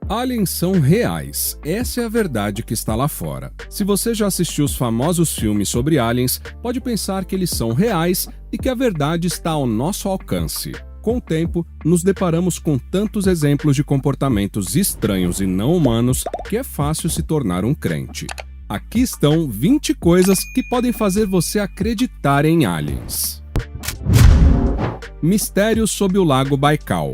Aliens são reais, essa é a verdade que está lá fora. Se você já assistiu os famosos filmes sobre aliens, pode pensar que eles são reais e que a verdade está ao nosso alcance. Com o tempo, nos deparamos com tantos exemplos de comportamentos estranhos e não humanos que é fácil se tornar um crente. Aqui estão 20 coisas que podem fazer você acreditar em aliens. Mistérios sob o Lago Baikal.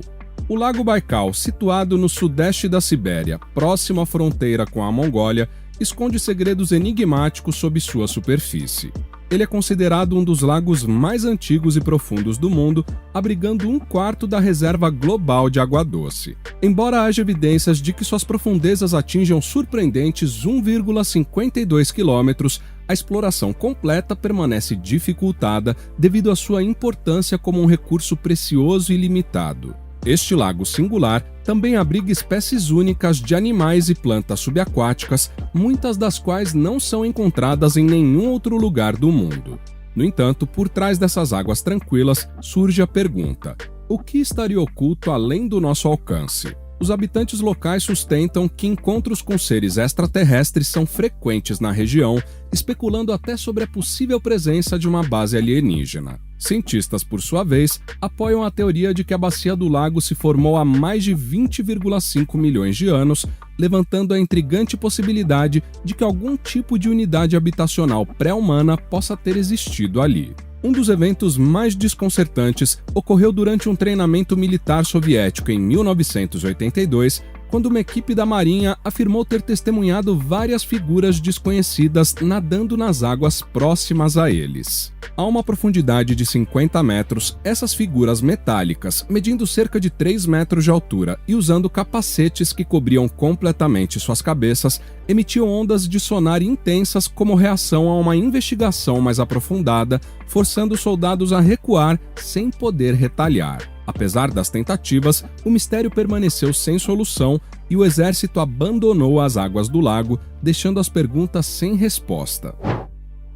O Lago Baikal, situado no sudeste da Sibéria, próximo à fronteira com a Mongólia, esconde segredos enigmáticos sob sua superfície. Ele é considerado um dos lagos mais antigos e profundos do mundo, abrigando 1/4 da reserva global de água doce. Embora haja evidências de que suas profundezas atinjam surpreendentes 1,52 quilômetros, a exploração completa permanece dificultada devido à sua importância como um recurso precioso e limitado. Este lago singular também abriga espécies únicas de animais e plantas subaquáticas, muitas das quais não são encontradas em nenhum outro lugar do mundo. No entanto, por trás dessas águas tranquilas surge a pergunta: o que estaria oculto além do nosso alcance? Os habitantes locais sustentam que encontros com seres extraterrestres são frequentes na região, especulando até sobre a possível presença de uma base alienígena. Cientistas, por sua vez, apoiam a teoria de que a bacia do lago se formou há mais de 20,5 milhões de anos, levantando a intrigante possibilidade de que algum tipo de unidade habitacional pré-humana possa ter existido ali. Um dos eventos mais desconcertantes ocorreu durante um treinamento militar soviético em 1982, quando uma equipe da Marinha afirmou ter testemunhado várias figuras desconhecidas nadando nas águas próximas a eles. A uma profundidade de 50 metros, essas figuras metálicas, medindo cerca de 3 metros de altura e usando capacetes que cobriam completamente suas cabeças, emitiam ondas de sonar intensas como reação a uma investigação mais aprofundada, forçando os soldados a recuar sem poder retalhar. Apesar das tentativas, o mistério permaneceu sem solução e o exército abandonou as águas do lago, deixando as perguntas sem resposta.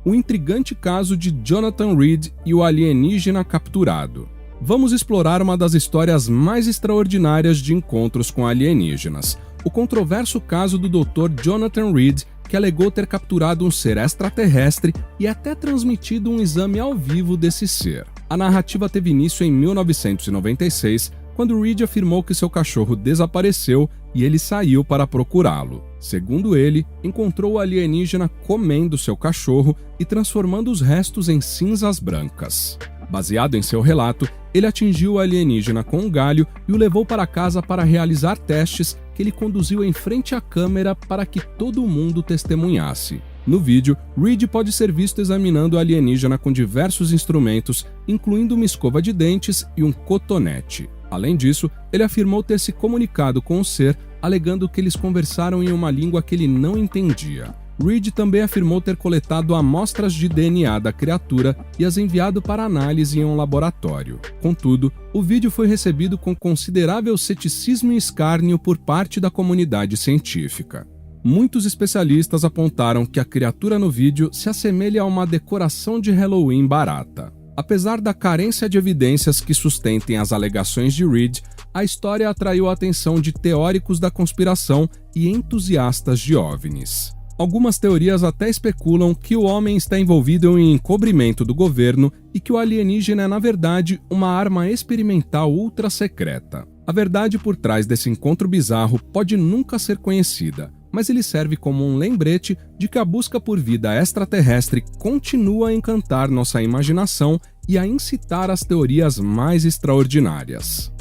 O intrigante caso de Jonathan Reed e o alienígena capturado. Vamos explorar uma das histórias mais extraordinárias de encontros com alienígenas: o controverso caso do Dr. Jonathan Reed, que alegou ter capturado um ser extraterrestre e até transmitido um exame ao vivo desse ser. A narrativa teve início em 1996, quando Reed afirmou que seu cachorro desapareceu e ele saiu para procurá-lo. Segundo ele, encontrou o alienígena comendo seu cachorro e transformando os restos em cinzas brancas. Baseado em seu relato, ele atingiu o alienígena com um galho e o levou para casa para realizar testes que ele conduziu em frente à câmera para que todo mundo testemunhasse. No vídeo, Reed pode ser visto examinando o alienígena com diversos instrumentos, incluindo uma escova de dentes e um cotonete. Além disso, ele afirmou ter se comunicado com o ser, alegando que eles conversaram em uma língua que ele não entendia. Reed também afirmou ter coletado amostras de DNA da criatura e as enviado para análise em um laboratório. Contudo, o vídeo foi recebido com considerável ceticismo e escárnio por parte da comunidade científica. Muitos especialistas apontaram que a criatura no vídeo se assemelha a uma decoração de Halloween barata. Apesar da carência de evidências que sustentem as alegações de Reed, a história atraiu a atenção de teóricos da conspiração e entusiastas de OVNIs. Algumas teorias até especulam que o homem está envolvido em encobrimento do governo e que o alienígena é, na verdade, uma arma experimental ultra secreta. A verdade por trás desse encontro bizarro pode nunca ser conhecida, mas ele serve como um lembrete de que a busca por vida extraterrestre continua a encantar nossa imaginação e a incitar as teorias mais extraordinárias.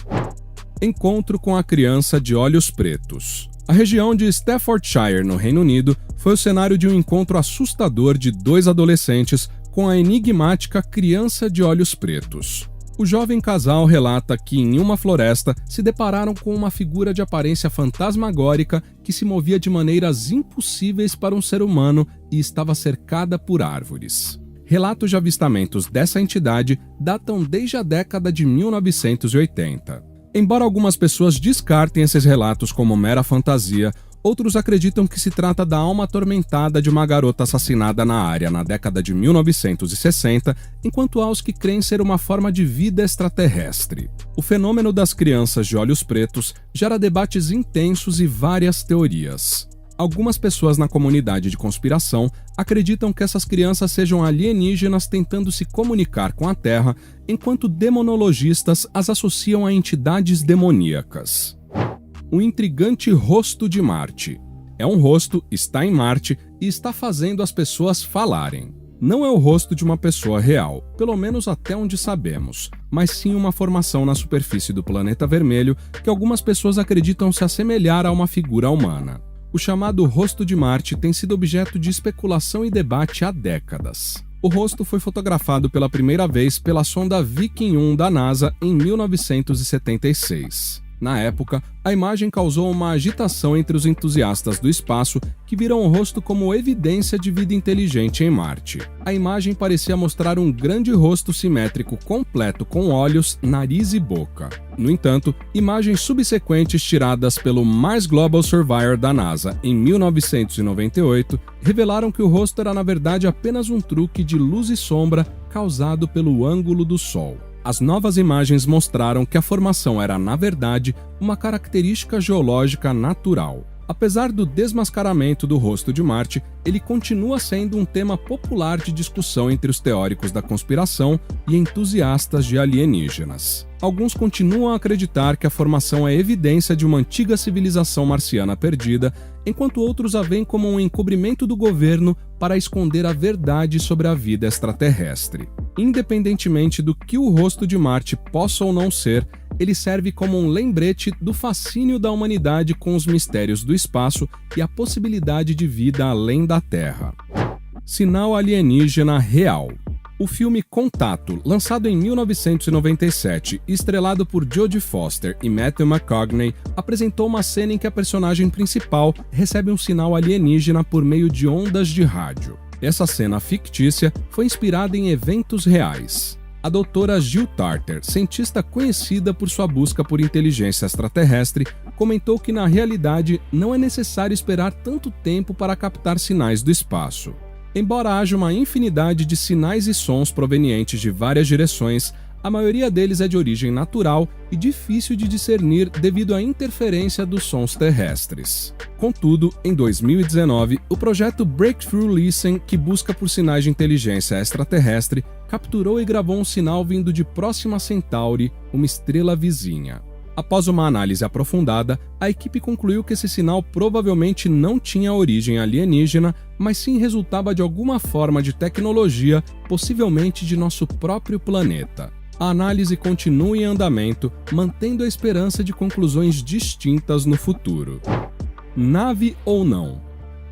Encontro com a criança de olhos pretos. A região de Staffordshire, no Reino Unido, foi o cenário de um encontro assustador de 2 adolescentes com a enigmática criança de olhos pretos. O jovem casal relata que, em uma floresta, se depararam com uma figura de aparência fantasmagórica que se movia de maneiras impossíveis para um ser humano e estava cercada por árvores. Relatos de avistamentos dessa entidade datam desde a década de 1980. Embora algumas pessoas descartem esses relatos como mera fantasia, Outros acreditam que se trata da alma atormentada de uma garota assassinada na área na década de 1960, enquanto há os que creem ser uma forma de vida extraterrestre. O fenômeno das crianças de olhos pretos gera debates intensos e várias teorias. Algumas pessoas na comunidade de conspiração acreditam que essas crianças sejam alienígenas tentando se comunicar com a Terra, enquanto demonologistas as associam a entidades demoníacas. O intrigante rosto de Marte. É um rosto, está em Marte e está fazendo as pessoas falarem. Não é o rosto de uma pessoa real, pelo menos até onde sabemos, mas sim uma formação na superfície do planeta vermelho que algumas pessoas acreditam se assemelhar a uma figura humana. O chamado rosto de Marte tem sido objeto de especulação e debate há décadas. O rosto foi fotografado pela primeira vez pela sonda Viking 1 da NASA em 1976. Na época, a imagem causou uma agitação entre os entusiastas do espaço que viram o rosto como evidência de vida inteligente em Marte. A imagem parecia mostrar um grande rosto simétrico completo com olhos, nariz e boca. No entanto, imagens subsequentes tiradas pelo Mars Global Surveyor da NASA em 1998 revelaram que o rosto era na verdade apenas um truque de luz e sombra causado pelo ângulo do Sol. As novas imagens mostraram que a formação era, na verdade, uma característica geológica natural. Apesar do desmascaramento do rosto de Marte, ele continua sendo um tema popular de discussão entre os teóricos da conspiração e entusiastas de alienígenas. Alguns continuam a acreditar que a formação é evidência de uma antiga civilização marciana perdida, enquanto outros a veem como um encobrimento do governo para esconder a verdade sobre a vida extraterrestre. Independentemente do que o rosto de Marte possa ou não ser, ele serve como um lembrete do fascínio da humanidade com os mistérios do espaço e a possibilidade de vida além da Terra. Sinal alienígena real. O filme Contato, lançado em 1997 e estrelado por Jodie Foster e Matthew McConaughey, apresentou uma cena em que a personagem principal recebe um sinal alienígena por meio de ondas de rádio. Essa cena fictícia foi inspirada em eventos reais. A doutora Jill Tarter, cientista conhecida por sua busca por inteligência extraterrestre, comentou que na realidade não é necessário esperar tanto tempo para captar sinais do espaço. Embora haja uma infinidade de sinais e sons provenientes de várias direções, a maioria deles é de origem natural e difícil de discernir devido à interferência dos sons terrestres. Contudo, em 2019, o projeto Breakthrough Listen, que busca por sinais de inteligência extraterrestre, capturou e gravou um sinal vindo de Próxima Centauri, uma estrela vizinha. Após uma análise aprofundada, a equipe concluiu que esse sinal provavelmente não tinha origem alienígena, mas sim resultava de alguma forma de tecnologia, possivelmente de nosso próprio planeta. A análise continua em andamento, mantendo a esperança de conclusões distintas no futuro. Nave ou não?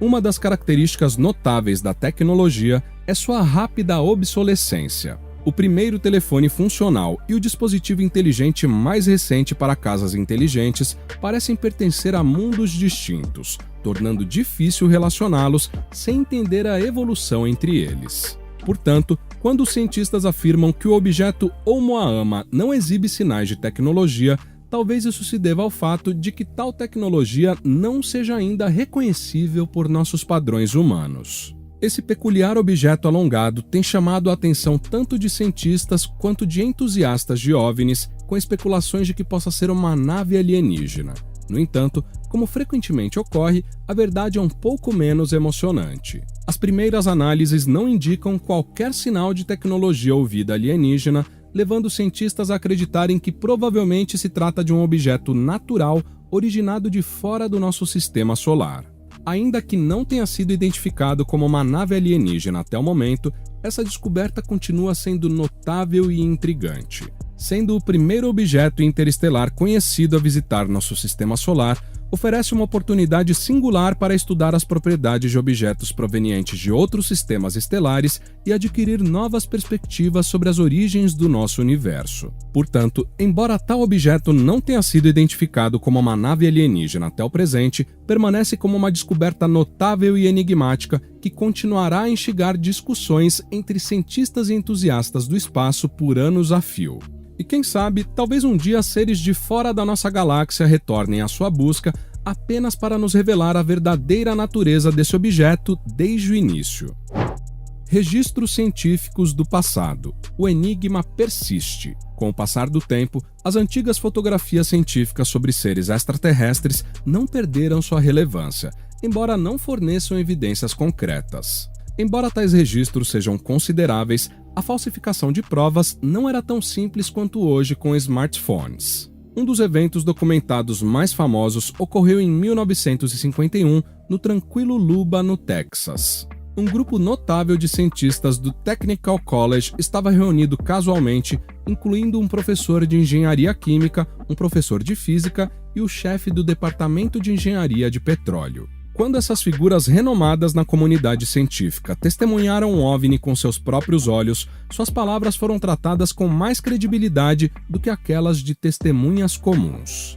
Uma das características notáveis da tecnologia é sua rápida obsolescência. O primeiro telefone funcional e o dispositivo inteligente mais recente para casas inteligentes parecem pertencer a mundos distintos, tornando difícil relacioná-los sem entender a evolução entre eles. Portanto, quando os cientistas afirmam que o objeto Oumuamua não exibe sinais de tecnologia, talvez isso se deva ao fato de que tal tecnologia não seja ainda reconhecível por nossos padrões humanos. Esse peculiar objeto alongado tem chamado a atenção tanto de cientistas quanto de entusiastas de OVNIs, com especulações de que possa ser uma nave alienígena. No entanto, como frequentemente ocorre, a verdade é um pouco menos emocionante. As primeiras análises não indicam qualquer sinal de tecnologia ou vida alienígena, levando cientistas a acreditarem que provavelmente se trata de um objeto natural originado de fora do nosso sistema solar. Ainda que não tenha sido identificado como uma nave alienígena até o momento, essa descoberta continua sendo notável e intrigante. Sendo o primeiro objeto interestelar conhecido a visitar nosso sistema solar, oferece uma oportunidade singular para estudar as propriedades de objetos provenientes de outros sistemas estelares e adquirir novas perspectivas sobre as origens do nosso universo. Portanto, embora tal objeto não tenha sido identificado como uma nave alienígena até o presente, permanece como uma descoberta notável e enigmática que continuará a instigar discussões entre cientistas e entusiastas do espaço por anos a fio. E quem sabe, talvez um dia seres de fora da nossa galáxia retornem à sua busca, apenas para nos revelar a verdadeira natureza desse objeto desde o início. Registros científicos do passado. O enigma persiste. Com o passar do tempo, as antigas fotografias científicas sobre seres extraterrestres não perderam sua relevância, embora não forneçam evidências concretas. Embora tais registros sejam consideráveis, a falsificação de provas não era tão simples quanto hoje com smartphones. Um dos eventos documentados mais famosos ocorreu em 1951, no tranquilo Luba, no Texas. Um grupo notável de cientistas do Technical College estava reunido casualmente, incluindo um professor de engenharia química, um professor de física e o chefe do departamento de engenharia de petróleo. Quando essas figuras renomadas na comunidade científica testemunharam um OVNI com seus próprios olhos, suas palavras foram tratadas com mais credibilidade do que aquelas de testemunhas comuns.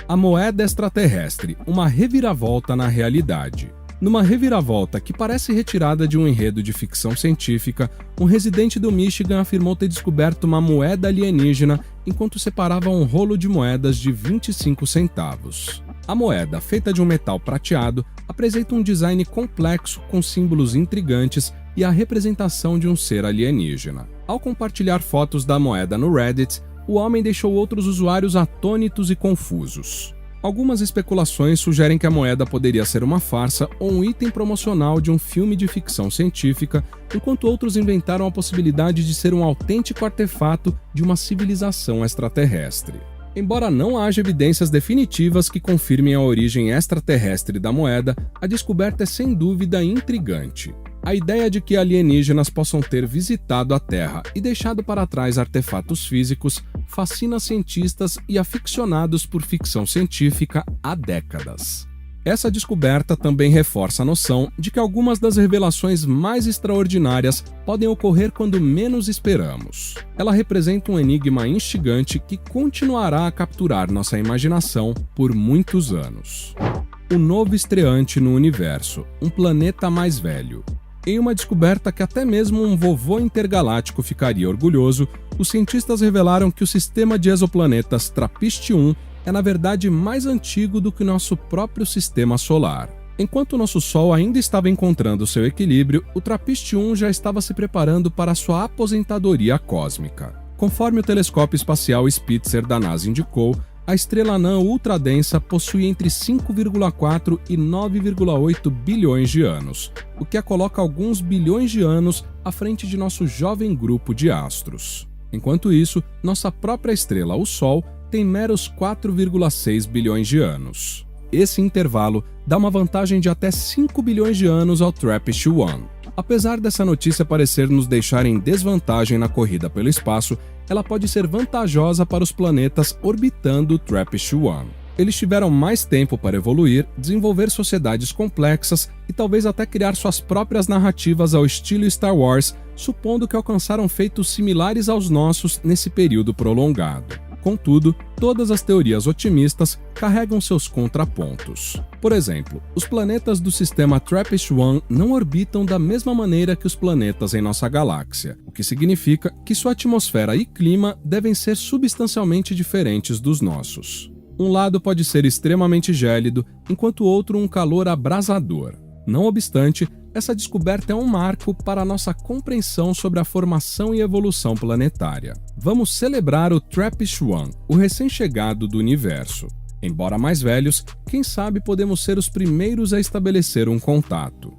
A moeda extraterrestre, uma reviravolta na realidade. Numa reviravolta que parece retirada de um enredo de ficção científica, um residente do Michigan afirmou ter descoberto uma moeda alienígena enquanto separava um rolo de moedas de 25 centavos. A moeda, feita de um metal prateado, apresenta um design complexo com símbolos intrigantes e a representação de um ser alienígena. Ao compartilhar fotos da moeda no Reddit, o homem deixou outros usuários atônitos e confusos. Algumas especulações sugerem que a moeda poderia ser uma farsa ou um item promocional de um filme de ficção científica, enquanto outros inventaram a possibilidade de ser um autêntico artefato de uma civilização extraterrestre. Embora não haja evidências definitivas que confirmem a origem extraterrestre da moeda, a descoberta é sem dúvida intrigante. A ideia de que alienígenas possam ter visitado a Terra e deixado para trás artefatos físicos fascina cientistas e aficionados por ficção científica há décadas. Essa descoberta também reforça a noção de que algumas das revelações mais extraordinárias podem ocorrer quando menos esperamos. Ela representa um enigma instigante que continuará a capturar nossa imaginação por muitos anos. O novo estreante no universo, um planeta mais velho. Em uma descoberta que até mesmo um vovô intergaláctico ficaria orgulhoso, os cientistas revelaram que o sistema de exoplanetas TRAPPIST-1 é na verdade mais antigo do que nosso próprio sistema solar. Enquanto nosso Sol ainda estava encontrando seu equilíbrio, o TRAPPIST-1 já estava se preparando para sua aposentadoria cósmica. Conforme o telescópio espacial Spitzer da NASA indicou, a estrela anã ultradensa possui entre 5,4 e 9,8 bilhões de anos, o que a coloca alguns bilhões de anos à frente de nosso jovem grupo de astros. Enquanto isso, nossa própria estrela, o Sol, tem meros 4,6 bilhões de anos. Esse intervalo dá uma vantagem de até 5 bilhões de anos ao TRAPPIST-1. Apesar dessa notícia parecer nos deixar em desvantagem na corrida pelo espaço, ela pode ser vantajosa para os planetas orbitando o TRAPPIST-1. Eles tiveram mais tempo para evoluir, desenvolver sociedades complexas e talvez até criar suas próprias narrativas ao estilo Star Wars, supondo que alcançaram feitos similares aos nossos nesse período prolongado. Contudo, todas as teorias otimistas carregam seus contrapontos. Por exemplo, os planetas do sistema TRAPPIST-1 não orbitam da mesma maneira que os planetas em nossa galáxia, o que significa que sua atmosfera e clima devem ser substancialmente diferentes dos nossos. Um lado pode ser extremamente gélido, enquanto o outro um calor abrasador. Não obstante, essa descoberta é um marco para a nossa compreensão sobre a formação e evolução planetária. Vamos celebrar o TRAPPIST-1, o recém-chegado do universo. Embora mais velhos, quem sabe podemos ser os primeiros a estabelecer um contato.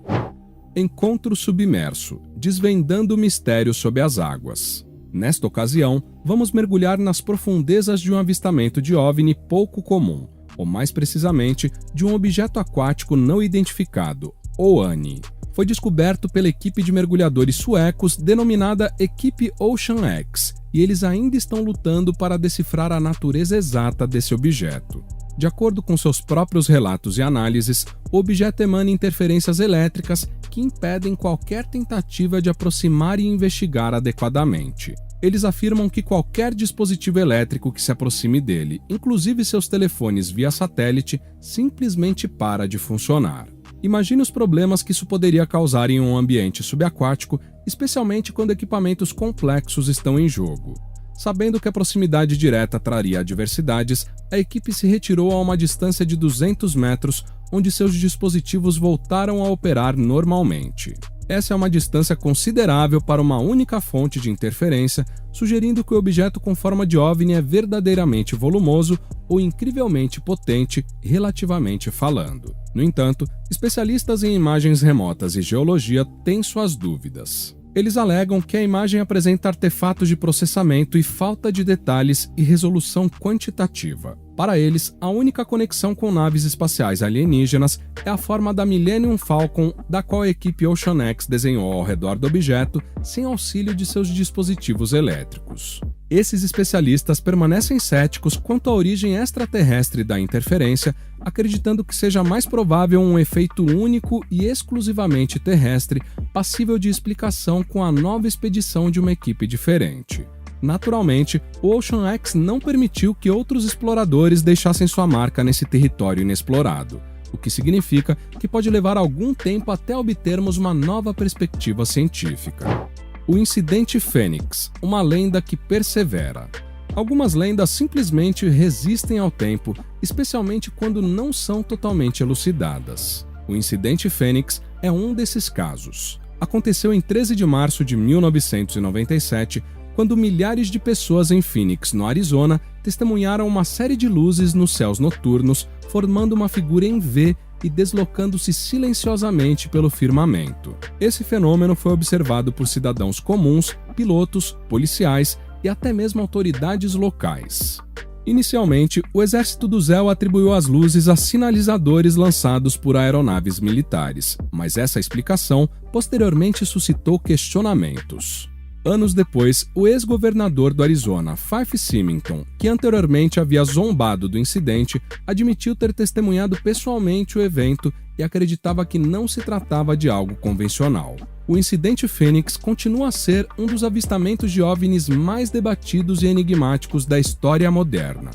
Encontro submerso, desvendando o mistério sob as águas. Nesta ocasião, vamos mergulhar nas profundezas de um avistamento de OVNI pouco comum, ou mais precisamente, de um objeto aquático não identificado, OANI. Foi descoberto pela equipe de mergulhadores suecos denominada Equipe Ocean X, e eles ainda estão lutando para decifrar a natureza exata desse objeto. De acordo com seus próprios relatos e análises, o objeto emana interferências elétricas que impedem qualquer tentativa de aproximar e investigar adequadamente. Eles afirmam que qualquer dispositivo elétrico que se aproxime dele, inclusive seus telefones via satélite, simplesmente para de funcionar. Imagine os problemas que isso poderia causar em um ambiente subaquático, especialmente quando equipamentos complexos estão em jogo. Sabendo que a proximidade direta traria adversidades, a equipe se retirou a uma distância de 200 metros, onde seus dispositivos voltaram a operar normalmente. Essa é uma distância considerável para uma única fonte de interferência, sugerindo que o objeto com forma de OVNI é verdadeiramente volumoso ou incrivelmente potente, relativamente falando. No entanto, especialistas em imagens remotas e geologia têm suas dúvidas. Eles alegam que a imagem apresenta artefatos de processamento e falta de detalhes e resolução quantitativa. Para eles, a única conexão com naves espaciais alienígenas é a forma da Millennium Falcon, da qual a equipe Ocean X desenhou ao redor do objeto, sem auxílio de seus dispositivos elétricos. Esses especialistas permanecem céticos quanto à origem extraterrestre da interferência, acreditando que seja mais provável um efeito único e exclusivamente terrestre, passível de explicação com a nova expedição de uma equipe diferente. Naturalmente, o Ocean X não permitiu que outros exploradores deixassem sua marca nesse território inexplorado, o que significa que pode levar algum tempo até obtermos uma nova perspectiva científica. O Incidente Fênix, uma lenda que persevera. Algumas lendas simplesmente resistem ao tempo, especialmente quando não são totalmente elucidadas. O Incidente Fênix é um desses casos. Aconteceu em 13 de março de 1997, quando milhares de pessoas em Phoenix, no Arizona, testemunharam uma série de luzes nos céus noturnos, formando uma figura em V e deslocando-se silenciosamente pelo firmamento. Esse fenômeno foi observado por cidadãos comuns, pilotos, policiais e até mesmo autoridades locais. Inicialmente, o Exército do Zéu atribuiu as luzes a sinalizadores lançados por aeronaves militares, mas essa explicação posteriormente suscitou questionamentos. Anos depois, o ex-governador do Arizona, Fife Symington, que anteriormente havia zombado do incidente, admitiu ter testemunhado pessoalmente o evento e acreditava que não se tratava de algo convencional. O Incidente Fênix continua a ser um dos avistamentos de OVNIs mais debatidos e enigmáticos da história moderna.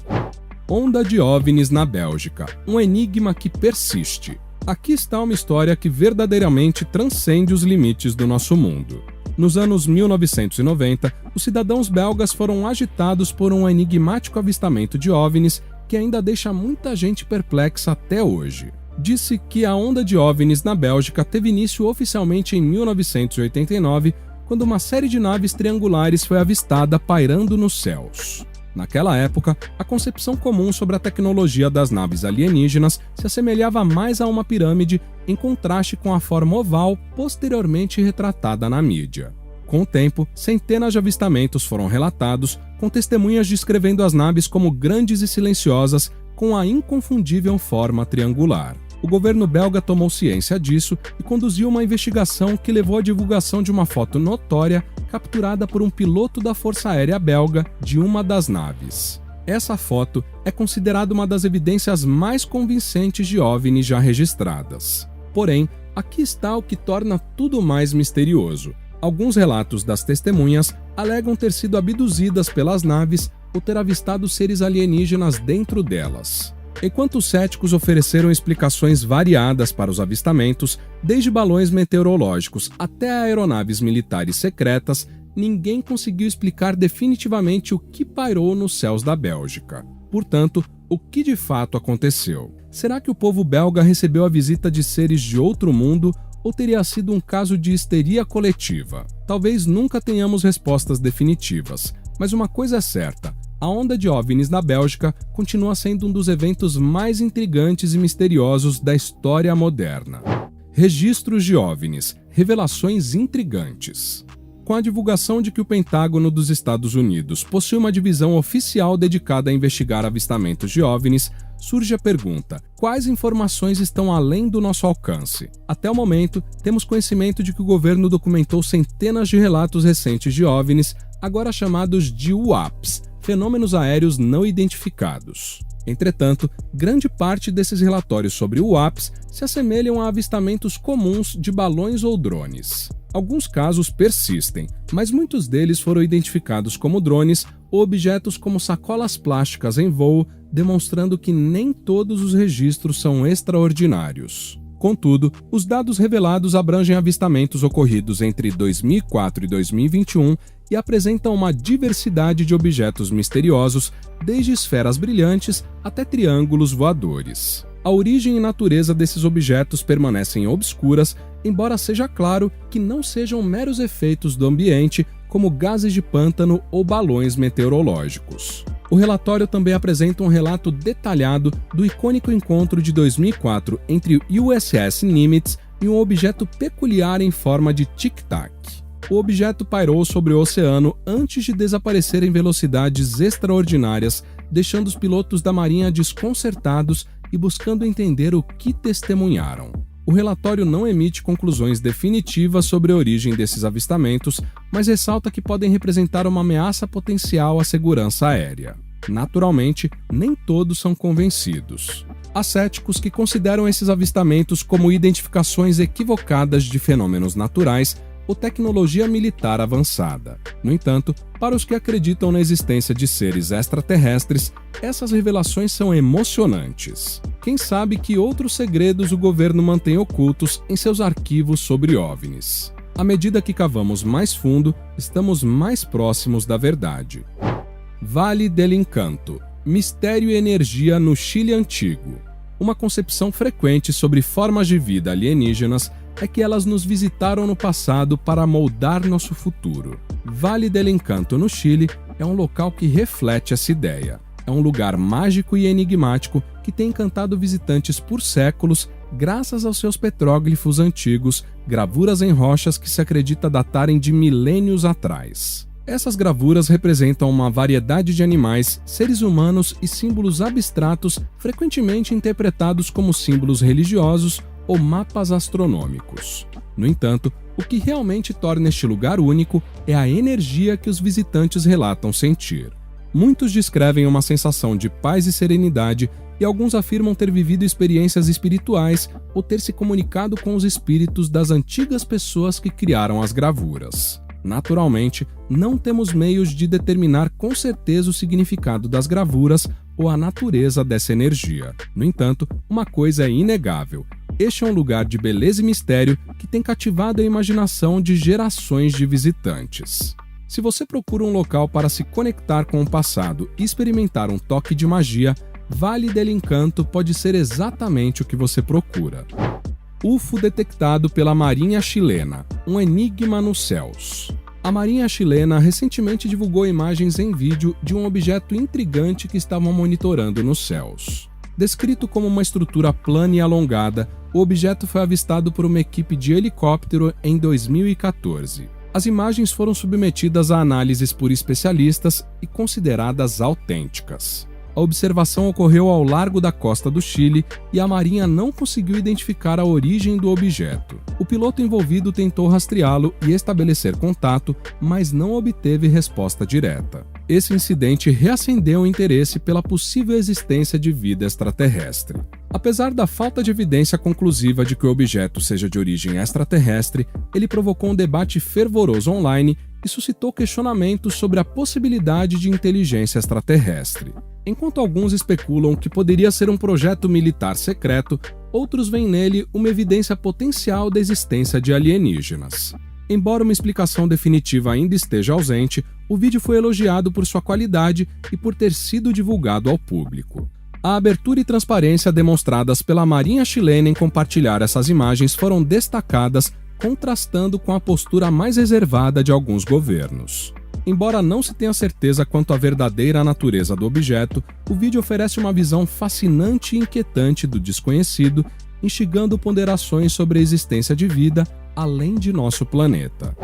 Onda de OVNIs na Bélgica, um enigma que persiste. Aqui está uma história que verdadeiramente transcende os limites do nosso mundo. Nos anos 1990, os cidadãos belgas foram agitados por um enigmático avistamento de OVNIs que ainda deixa muita gente perplexa até hoje. Disse que a onda de OVNIs na Bélgica teve início oficialmente em 1989, quando uma série de naves triangulares foi avistada pairando nos céus. Naquela época, a concepção comum sobre a tecnologia das naves alienígenas se assemelhava mais a uma pirâmide, em contraste com a forma oval posteriormente retratada na mídia. Com o tempo, centenas de avistamentos foram relatados, com testemunhas descrevendo as naves como grandes e silenciosas, com a inconfundível forma triangular. O governo belga tomou ciência disso e conduziu uma investigação que levou à divulgação de uma foto notória capturada por um piloto da Força Aérea Belga de uma das naves. Essa foto é considerada uma das evidências mais convincentes de OVNI já registradas. Porém, aqui está o que torna tudo mais misterioso. Alguns relatos das testemunhas alegam ter sido abduzidas pelas naves ou ter avistado seres alienígenas dentro delas. Enquanto os céticos ofereceram explicações variadas para os avistamentos, desde balões meteorológicos até aeronaves militares secretas, ninguém conseguiu explicar definitivamente o que pairou nos céus da Bélgica. Portanto, o que de fato aconteceu? Será que o povo belga recebeu a visita de seres de outro mundo ou teria sido um caso de histeria coletiva? Talvez nunca tenhamos respostas definitivas, mas uma coisa é certa: a onda de OVNIs na Bélgica continua sendo um dos eventos mais intrigantes e misteriosos da história moderna. Registros de OVNIs, revelações intrigantes. Com a divulgação de que o Pentágono dos Estados Unidos possui uma divisão oficial dedicada a investigar avistamentos de OVNIs, surge a pergunta: quais informações estão além do nosso alcance? Até o momento, temos conhecimento de que o governo documentou centenas de relatos recentes de OVNIs, agora chamados de UAPs, fenômenos aéreos não identificados. Entretanto, grande parte desses relatórios sobre UAPs se assemelham a avistamentos comuns de balões ou drones. Alguns casos persistem, mas muitos deles foram identificados como drones ou objetos como sacolas plásticas em voo, demonstrando que nem todos os registros são extraordinários. Contudo, os dados revelados abrangem avistamentos ocorridos entre 2004 e 2021 e apresentam uma diversidade de objetos misteriosos, desde esferas brilhantes até triângulos voadores. A origem e natureza desses objetos permanecem obscuras, embora seja claro que não sejam meros efeitos do ambiente, como gases de pântano ou balões meteorológicos. O relatório também apresenta um relato detalhado do icônico encontro de 2004 entre o USS Nimitz e um objeto peculiar em forma de tic-tac. O objeto pairou sobre o oceano antes de desaparecer em velocidades extraordinárias, deixando os pilotos da Marinha desconcertados e buscando entender o que testemunharam. O relatório não emite conclusões definitivas sobre a origem desses avistamentos, mas ressalta que podem representar uma ameaça potencial à segurança aérea. Naturalmente, nem todos são convencidos. Há céticos que consideram esses avistamentos como identificações equivocadas de fenômenos naturais ou tecnologia militar avançada. No entanto, para os que acreditam na existência de seres extraterrestres, essas revelações são emocionantes. Quem sabe que outros segredos o governo mantém ocultos em seus arquivos sobre OVNIs? À medida que cavamos mais fundo, estamos mais próximos da verdade. Vale del Encanto. Mistério e energia no Chile antigo. Uma concepção frequente sobre formas de vida alienígenas é que elas nos visitaram no passado para moldar nosso futuro. Vale del Encanto, no Chile, é um local que reflete essa ideia. É um lugar mágico e enigmático que tem encantado visitantes por séculos graças aos seus petróglifos antigos, gravuras em rochas que se acredita datarem de milênios atrás. Essas gravuras representam uma variedade de animais, seres humanos e símbolos abstratos frequentemente interpretados como símbolos religiosos ou mapas astronômicos. No entanto, o que realmente torna este lugar único é a energia que os visitantes relatam sentir. Muitos descrevem uma sensação de paz e serenidade, e alguns afirmam ter vivido experiências espirituais ou ter se comunicado com os espíritos das antigas pessoas que criaram as gravuras. Naturalmente, não temos meios de determinar com certeza o significado das gravuras ou a natureza dessa energia. No entanto, uma coisa é inegável: este é um lugar de beleza e mistério que tem cativado a imaginação de gerações de visitantes. Se você procura um local para se conectar com o passado e experimentar um toque de magia, Vale del Encanto pode ser exatamente o que você procura. UFO detectado pela Marinha Chilena, um enigma nos céus. A Marinha Chilena recentemente divulgou imagens em vídeo de um objeto intrigante que estavam monitorando nos céus. Descrito como uma estrutura plana e alongada, o objeto foi avistado por uma equipe de helicóptero em 2014. As imagens foram submetidas a análises por especialistas e consideradas autênticas. A observação ocorreu ao largo da costa do Chile e a Marinha não conseguiu identificar a origem do objeto. O piloto envolvido tentou rastreá-lo e estabelecer contato, mas não obteve resposta direta. Esse incidente reacendeu o interesse pela possível existência de vida extraterrestre. Apesar da falta de evidência conclusiva de que o objeto seja de origem extraterrestre, ele provocou um debate fervoroso online e suscitou questionamentos sobre a possibilidade de inteligência extraterrestre. Enquanto alguns especulam que poderia ser um projeto militar secreto, outros veem nele uma evidência potencial da existência de alienígenas. Embora uma explicação definitiva ainda esteja ausente, o vídeo foi elogiado por sua qualidade e por ter sido divulgado ao público. A abertura e transparência demonstradas pela Marinha Chilena em compartilhar essas imagens foram destacadas, contrastando com a postura mais reservada de alguns governos. Embora não se tenha certeza quanto à verdadeira natureza do objeto, o vídeo oferece uma visão fascinante e inquietante do desconhecido, instigando ponderações sobre a existência de vida além de nosso planeta.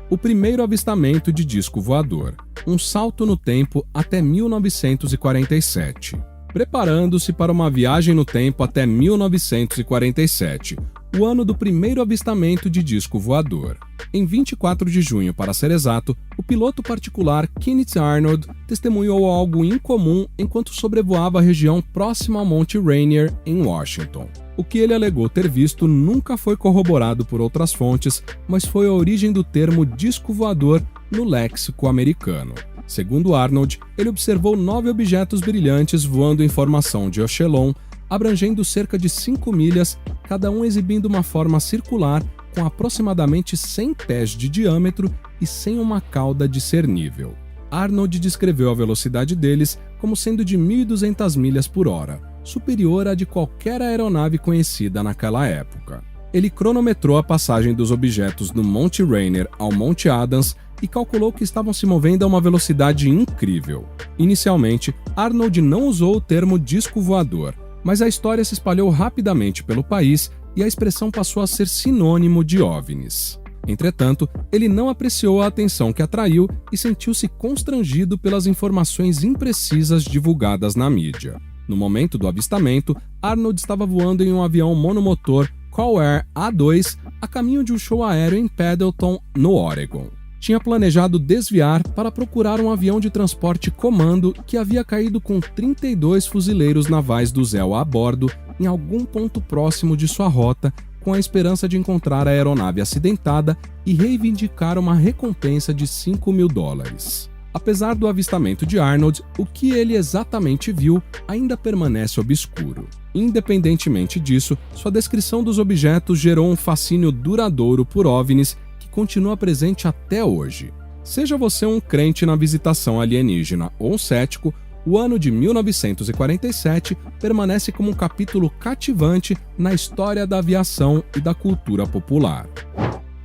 O primeiro avistamento de disco voador, um salto no tempo até 1947. Preparando-se para uma viagem no tempo até 1947, o ano do primeiro avistamento de disco voador. Em 24 de junho, para ser exato, o piloto particular Kenneth Arnold testemunhou algo incomum enquanto sobrevoava a região próxima ao Monte Rainier, em Washington. O que ele alegou ter visto nunca foi corroborado por outras fontes, mas foi a origem do termo disco voador no léxico americano. Segundo Arnold, ele observou 9 objetos brilhantes voando em formação de echelon, abrangendo cerca de 5 milhas, cada um exibindo uma forma circular com aproximadamente 100 pés de diâmetro e sem uma cauda discernível. Arnold descreveu a velocidade deles como sendo de 1.200 milhas por hora, superior à de qualquer aeronave conhecida naquela época. Ele cronometrou a passagem dos objetos do Monte Rainier ao Monte Adams e calculou que estavam se movendo a uma velocidade incrível. Inicialmente, Arnold não usou o termo disco voador, mas a história se espalhou rapidamente pelo país e a expressão passou a ser sinônimo de OVNIs. Entretanto, ele não apreciou a atenção que atraiu e sentiu-se constrangido pelas informações imprecisas divulgadas na mídia. No momento do avistamento, Arnold estava voando em um avião monomotor Call Air A2 a caminho de um show aéreo em Pendleton, no Oregon. Tinha planejado desviar para procurar um avião de transporte comando que havia caído com 32 fuzileiros navais do Zéu a bordo em algum ponto próximo de sua rota, com a esperança de encontrar a aeronave acidentada e reivindicar uma recompensa de $5.000. Apesar do avistamento de Arnold, o que ele exatamente viu ainda permanece obscuro. Independentemente disso, sua descrição dos objetos gerou um fascínio duradouro por OVNIs que continua presente até hoje. Seja você um crente na visitação alienígena ou um cético, o ano de 1947 permanece como um capítulo cativante na história da aviação e da cultura popular.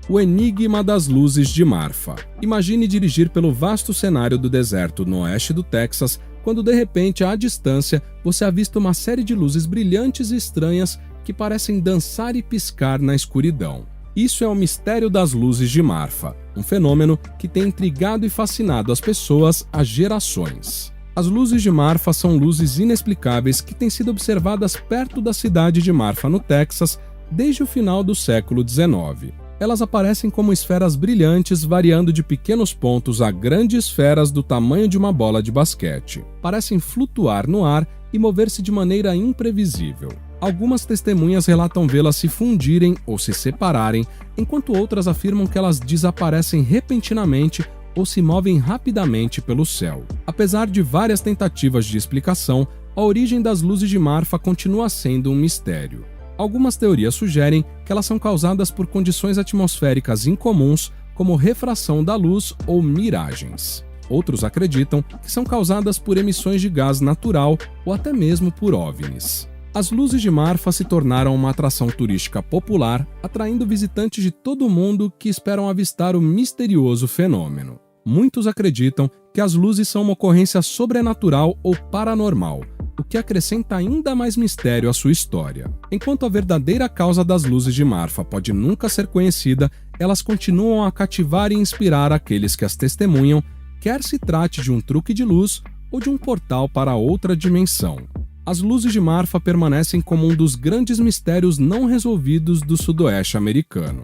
O enigma das luzes de Marfa. Imagine dirigir pelo vasto cenário do deserto no oeste do Texas, quando de repente, à distância, você avista uma série de luzes brilhantes e estranhas que parecem dançar e piscar na escuridão. Isso é o mistério das luzes de Marfa, um fenômeno que tem intrigado e fascinado as pessoas há gerações. As luzes de Marfa são luzes inexplicáveis que têm sido observadas perto da cidade de Marfa, no Texas, desde o final do século XIX. Elas aparecem como esferas brilhantes, variando de pequenos pontos a grandes esferas do tamanho de uma bola de basquete. Parecem flutuar no ar e mover-se de maneira imprevisível. Algumas testemunhas relatam vê-las se fundirem ou se separarem, enquanto outras afirmam que elas desaparecem repentinamente ou se movem rapidamente pelo céu. Apesar de várias tentativas de explicação, a origem das luzes de Marfa continua sendo um mistério. Algumas teorias sugerem que elas são causadas por condições atmosféricas incomuns, como refração da luz ou miragens. Outros acreditam que são causadas por emissões de gás natural ou até mesmo por OVNIs. As luzes de Marfa se tornaram uma atração turística popular, atraindo visitantes de todo o mundo que esperam avistar o misterioso fenômeno. Muitos acreditam que as luzes são uma ocorrência sobrenatural ou paranormal, o que acrescenta ainda mais mistério à sua história. Enquanto a verdadeira causa das luzes de Marfa pode nunca ser conhecida, elas continuam a cativar e inspirar aqueles que as testemunham, quer se trate de um truque de luz ou de um portal para outra dimensão. As luzes de Marfa permanecem como um dos grandes mistérios não resolvidos do sudoeste americano.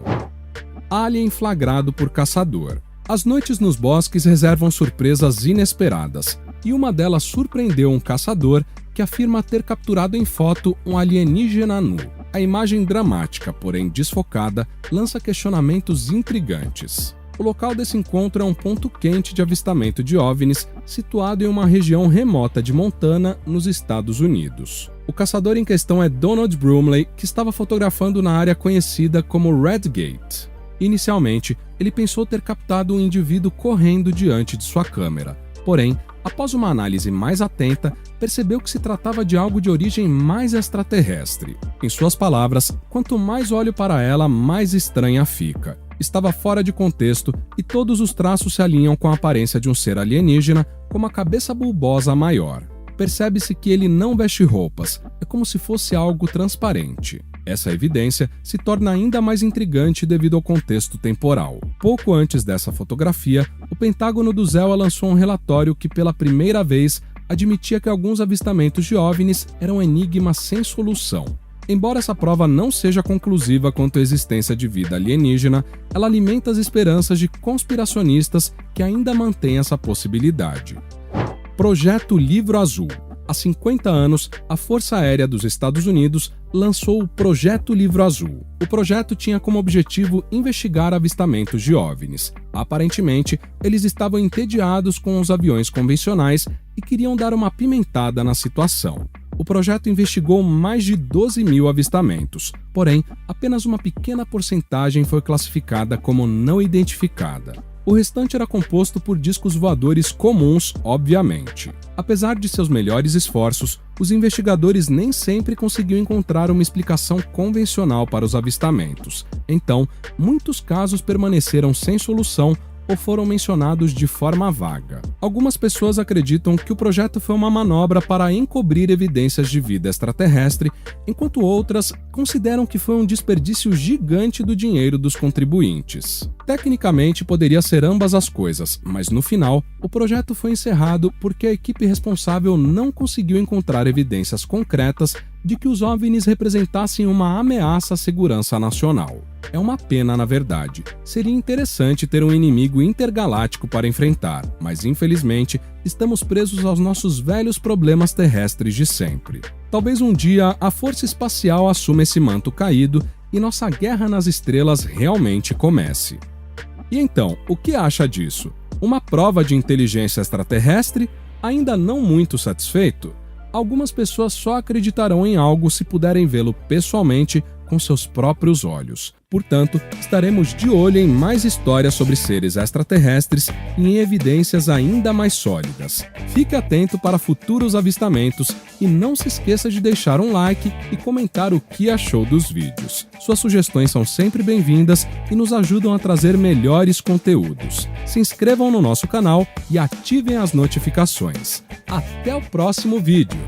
Alien flagrado por caçador. As noites nos bosques reservam surpresas inesperadas, e uma delas surpreendeu um caçador que afirma ter capturado em foto um alienígena nu. A imagem dramática, porém desfocada, lança questionamentos intrigantes. O local desse encontro é um ponto quente de avistamento de OVNIs, situado em uma região remota de Montana, nos Estados Unidos. O caçador em questão é Donald Brumley, que estava fotografando na área conhecida como Red Gate. Inicialmente, ele pensou ter captado um indivíduo correndo diante de sua câmera. Porém, após uma análise mais atenta, percebeu que se tratava de algo de origem mais extraterrestre. Em suas palavras, quanto mais olho para ela, mais estranha fica. Estava fora de contexto e todos os traços se alinham com a aparência de um ser alienígena, com uma cabeça bulbosa maior. Percebe-se que ele não veste roupas, é como se fosse algo transparente. Essa evidência se torna ainda mais intrigante devido ao contexto temporal. Pouco antes dessa fotografia, o Pentágono do Zéu lançou um relatório que, pela primeira vez, admitia que alguns avistamentos de OVNIs eram enigmas sem solução. Embora essa prova não seja conclusiva quanto à existência de vida alienígena, ela alimenta as esperanças de conspiracionistas que ainda mantêm essa possibilidade. Projeto Livro Azul. Há 50 anos, a Força Aérea dos Estados Unidos lançou o Projeto Livro Azul. O projeto tinha como objetivo investigar avistamentos de OVNIs. Aparentemente, eles estavam entediados com os aviões convencionais e queriam dar uma apimentada na situação. O projeto investigou mais de 12 mil avistamentos, porém, apenas uma pequena porcentagem foi classificada como não identificada. O restante era composto por discos voadores comuns, obviamente. Apesar de seus melhores esforços, os investigadores nem sempre conseguiam encontrar uma explicação convencional para os avistamentos. Então, muitos casos permaneceram sem solução ou foram mencionados de forma vaga. Algumas pessoas acreditam que o projeto foi uma manobra para encobrir evidências de vida extraterrestre, enquanto outras consideram que foi um desperdício gigante do dinheiro dos contribuintes. Tecnicamente, poderia ser ambas as coisas, mas no final, o projeto foi encerrado porque a equipe responsável não conseguiu encontrar evidências concretas de que os OVNIs representassem uma ameaça à segurança nacional. É uma pena, na verdade. Seria interessante ter um inimigo intergaláctico para enfrentar, mas infelizmente estamos presos aos nossos velhos problemas terrestres de sempre. Talvez um dia a Força Espacial assuma esse manto caído e nossa guerra nas estrelas realmente comece. E então, o que acha disso? Uma prova de inteligência extraterrestre? Ainda não muito satisfeito? Algumas pessoas só acreditarão em algo se puderem vê-lo pessoalmente com seus próprios olhos. Portanto, estaremos de olho em mais histórias sobre seres extraterrestres e em evidências ainda mais sólidas. Fique atento para futuros avistamentos e não se esqueça de deixar um like e comentar o que achou dos vídeos. Suas sugestões são sempre bem-vindas e nos ajudam a trazer melhores conteúdos. Se inscrevam no nosso canal e ativem as notificações. Até o próximo vídeo!